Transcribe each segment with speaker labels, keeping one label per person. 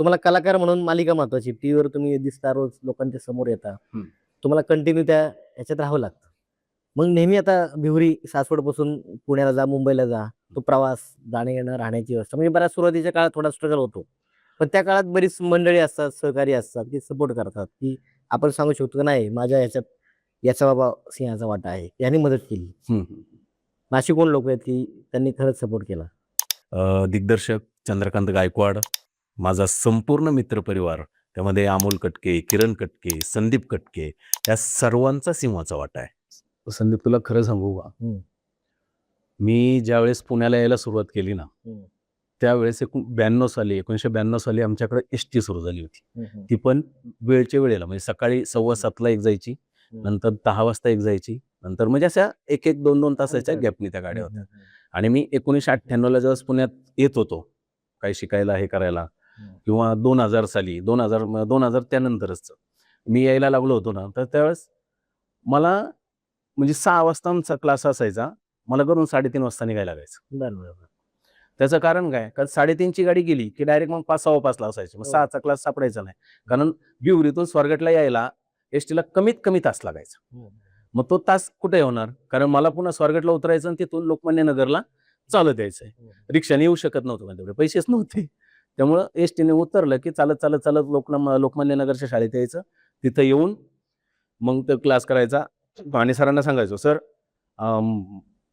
Speaker 1: तुम्हाला कलाकार म्हणून मालिका महत्वाची, टीव्हीवर तुम्ही दिसता, रोज लोकांच्या समोर येता, तुम्हाला कंटिन्यू त्या ह्याच्यात राहावं लागतं. मग नेहमी आता भिवरी सासवड पासून पुण्याला जा, मुंबईला जा, तो प्रवास, जाणे येणं, राहण्याची व्यवस्था, म्हणजे बऱ्याच सुरुवातीच्या काळात थोडा स्ट्रगल होतो. पण त्या काळात बरीच मंडळी असतात, सहकारी असतात, की सपोर्ट करतात, की आपण सांगू शकतो की नाही माझ्या ह्याच्यात याचा बाबा सिंहाचा वाटा आहे, यांनी मदत केली. अशी कोण लोक आहेत की त्यांनी खरंच सपोर्ट केला?
Speaker 2: दिग्दर्शक चंद्रकांत गायकवाड, माझा संपूर्ण मित्रपरिवार, त्यामध्ये अमोल कटके, किरण कटके, संदीप कटके, या सर्वांचा सिंहाचा वाटा आहे. संदीप, तुला खरं सांगू का, मी ज्यावेळेस पुण्याला यायला सुरुवात केली ना, त्यावेळेस 1992 साली आमच्याकडे एसटी सुरू झाली होती. ती पण वेळच्या वेळेला, म्हणजे सकाळी 6:15ला एक जायची, नंतर 10 वाजता एक जायची, नंतर म्हणजे अशा 1-1, 2-2 तासाच्या गॅपनी त्या गाड्या होत्या. आणि मी 1998ला जेव्हा पुण्यात येत होतो काही शिकायला, हे करायला, किंवा 2000 साली 2000 त्यानंतरच मी यायला लागलो होतो ना, तर त्यावेळेस मला म्हणजे 6 वाजता आमचा क्लास असायचा, मला घरून 3:30 वाजता निघायला लागायचं.
Speaker 1: बरोबर.
Speaker 2: त्याचं कारण काय, कारण 3:30ची गाडी गेली की डायरेक्ट मग 5-5:15ला असायची, मग 6चा क्लास सापडायचा नाही. कारण भिवरीतून स्वारगेटला यायला एसटीला कमीत कमी तास लागायचा. मग तो तास कुठे होणार, कारण मला पुन्हा स्वारगेटला उतरायचं आणि तिथून लोकमान्य नगरला चालत यायचंय. रिक्षाने येऊ शकत नव्हतं, कारण तेवढे पैसेच नव्हते. त्यामुळं एसटीने उतरलं की चालत चालत चालत लोकमान्य नगरच्या शाळेत यायचं, तिथं येऊन मग तो क्लास करायचा आणि सरांना सांगायचो, सर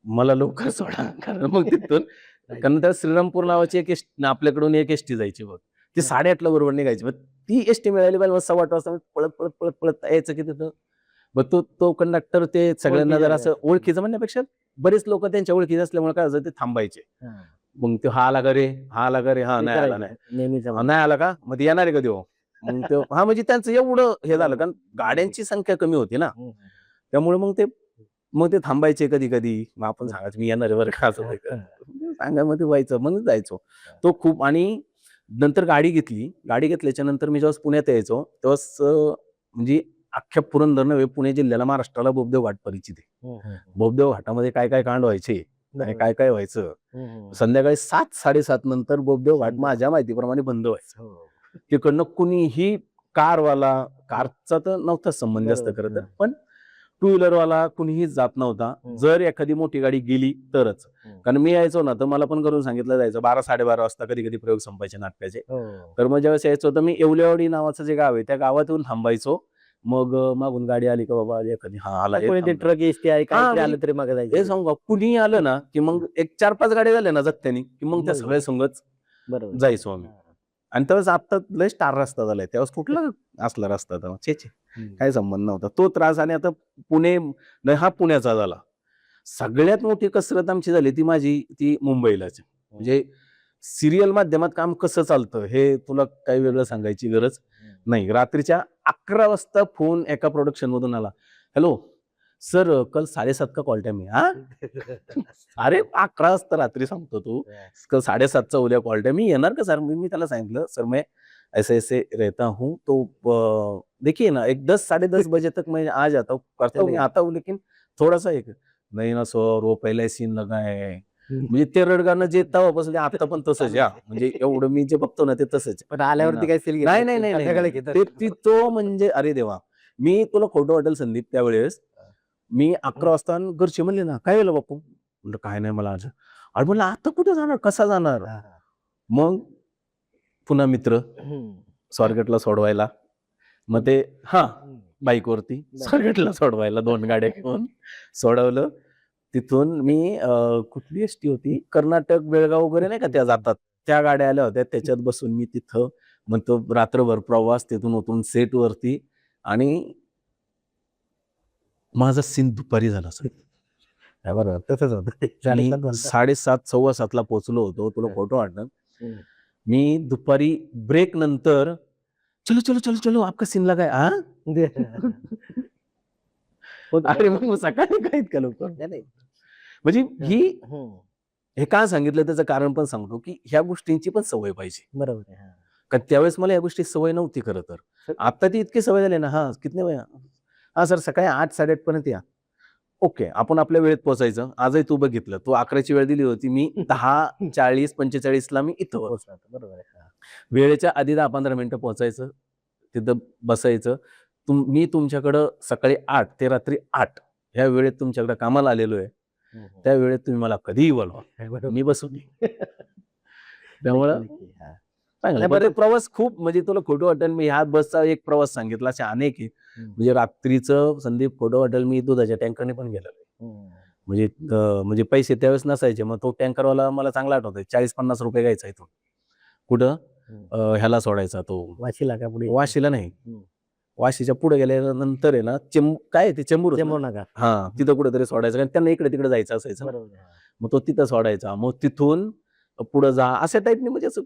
Speaker 2: मला लवकर सोडा, कारण मग तिथून कारण त्या श्रीरामपूर नावाची एक आपल्याकडून एक एसटी जायची बघ, ती 8:30ला बरोबर निघायची. मग ती एसटी मिळाली पाहिजे, मग 8:15 वाजता पळत पळत पळत पळत यायचं की तिथं. मग तो कंडक्टर ते सगळ्यांना जर असं ओळखीचं म्हणण्यापेक्षा बरेच लोक त्यांच्या ओळखीचे असल्यामुळे काय व्हायचं, ते थांबायचे. मग तो हा आला का रे, हा आला का रे, हा नाही आला, नाही आला का, मग येणार आहे का देव, मग तो हा, म्हणजे त्यांचं एवढं हे झालं, कारण गाड्यांची संख्या कमी होती ना, त्यामुळे मग ते थांबायचे कधी कधी. मग आपण सांगायचं मी येणार आहे बरं का, असं सांगामध्ये व्हायचं, मग जायचो तो खूप. आणि नंतर गाडी घेतल्याच्या नंतर मी जेव्हा पुण्यात यायचो तेव्हा म्हणजे अख्ख्या पुरंदर नव्हे, पुणे जिल्ह्याला, महाराष्ट्राला बोबदेव घाट परिचित आहे. बोबदेव घाटामध्ये काय काय कांड व्हायचे आणि काय काय व्हायचं, संध्याकाळी 7-7:30 नंतर बोबदेव घाट माझ्या माहितीप्रमाणे बंद व्हायचं. तिकडनं कुणीही कारचा तर नव्हता संबंध जास्त खरं तर, पण 2 व्हीलरवाला कुणीही जात नव्हता, जर एखादी मोठी गाडी गेली तरच. कारण मी यायचो ना, तर मला पण करून सांगितलं जायचं 12-12:30 वाजता कधी कधी प्रयोग संपायचे नाटकाचे. तर मग ज्यावेळेस यायचो तर मी येवलेवाडी नावाचं जे गाव आहे त्या गावात येऊन थांबायचो. मग मागून गाडी आली का, बाबा एखादी हा आला,
Speaker 1: ट्रक एसटी आहे काय आलं तरी मग
Speaker 2: हे सांगू, कुणी आलं ना की मग एक 4-5 गाड्या झाल्या ना जत्त्यानी की मग त्या सगळ्या संगच जायचो आम्ही. आणि तेव्हाच आता लय स्टार रस्ता झालाय, तेव्हाच कुठला असला रस्ता तेव्हा, छे काही संबंध नव्हता तो त्रास. आणि आता पुणे हा पुण्याचा झाला. सगळ्यात मोठी कसरत आमची झाली ती मुंबईलाच. म्हणजे सिरियल माध्यमात काम कसं चालतं हे तुला काही वेगळं सांगायची गरज नाही. रात्रीच्या 11 वाजता फोन एका प्रोडक्शन मधून आला, हॅलो सर कल 7:30 का कॉल टाइम है. अरे 11 वाजता रात्री सांगतो तू, कल 7:30चा उद्या कॉल टाइम, मी येणार का सर. मी त्याला सांगितलं, सर मैं ऐसे ऐसे रहता हूँ, तो देखिए ना 10-10:30 बजे तक मैं आ जाता हूँ, करता हूँ, आता हूँ, लेकिन थोड़ा सा एक नाही ना सर, वो पहले सीन लगा है. म्हणजे ते रडगाणं जे तेव्हापासून आता पण तसंच आहे. म्हणजे एवढं मी जे बघतो ना ते तसंच.
Speaker 1: पण आल्यावरती काय सील
Speaker 2: नाही तो म्हणजे अरे देवा, मी तुला खोटं वाटेल संदीप, त्यावेळेस मी 11 वाजता घरचे म्हणले ना, काय झालं बापू, म्हणलं काय नाही मला आज. अरे म्हणलं आता कुठे जाणार, कसा जाणार. मग पुन्हा मित्र स्वारगेटला सोडवायला, मग ते बाईकवरती स्वारगेटला सोडवायला 2 गाड्या घेऊन सोडवलं. तिथून मी कुठली एसटी होती, कर्नाटक बेळगाव वगैरे नाही का त्या जातात, त्या गाड्या आल्या होत्या, त्याच्यात बसून मी तिथं. मग तो रात्रभर प्रवास, तिथून उतरून सेट वरती. आणि माझा सीन दुपारी झाला सर,
Speaker 1: बरोबर तसंच होतं.
Speaker 2: 7:30-7:15ला पोहोचलो होतो, तुला फोटो वाटणार. मी दुपारी ब्रेक नंतर चलो चलो चलो चलो आपका सीन लगा है. अरे मग सकाळी काय इतकं लवकर. म्हणजे हे का सांगितलं त्याचं कारण पण सांगतो, की ह्या गोष्टींची पण सवय पाहिजे.
Speaker 1: बरोबर.
Speaker 2: कारण त्यावेळेस मला या गोष्टी सवय नव्हती खरं तर. आता ती इतकी सवय झाली ना, किती वेळ, सर सकाळी 8-8:30 पर्यंत या. ओके, आपण आपल्या वेळेत पोहोचायचं. आजही तू बघितलं, तू 11ची वेळ दिली होती, मी 10:40-45ला मी इथं पोहोचलो. बरोबर आहे. वेळेच्या आधी 10-15 मिनिटं पोहोचायचं, तिथं बसायचं. मी तुमच्याकडं सकाळी 8 ते रात्री 8 ह्या वेळेत तुमच्याकडे कामाला आलेलो आहे. त्या वेळेत तुम्ही मला कधीही बोलवा,
Speaker 1: बरोबर.
Speaker 2: मी बसून येईन. त्यामुळं
Speaker 1: नक्की, नक्की. हा.
Speaker 2: चांगलं
Speaker 1: नाही,
Speaker 2: आहे. पण ते
Speaker 1: बरं.
Speaker 2: प्रवास खूप म्हणजे तुला खोटं वाटेल, मी ह्या बसचा एक प्रवास सांगितला, असे अनेक आहे. म्हणजे रात्रीचं संदीप खोटं वाटेल, मी दुधाच्या टँकरने पण गेलेलो आहे. म्हणजे म्हणजे पैसे त्यावेळेस नसायचे. मग तो टँकरवाला मला चांगला आठवतोय, 40-50 रुपये घ्यायचा इथून. कुठं ह्याला सोडायचा तो,
Speaker 1: वाशीला का पुढे
Speaker 2: वाशीला नाही, वाशीच्या पुढे गेल्यानंतर आहे ना, काय आहे ते चेंबूर
Speaker 1: चेंबूर नका.
Speaker 2: हा, तिथं कुठेतरी सोडायचं, कारण त्यांना इकडे तिकडे जायचं असायचं.
Speaker 1: बरोबर.
Speaker 2: मग तो तिथं सोडायचा. मग तिथून पुढे जा, अशा टाईपने म्हणजे असं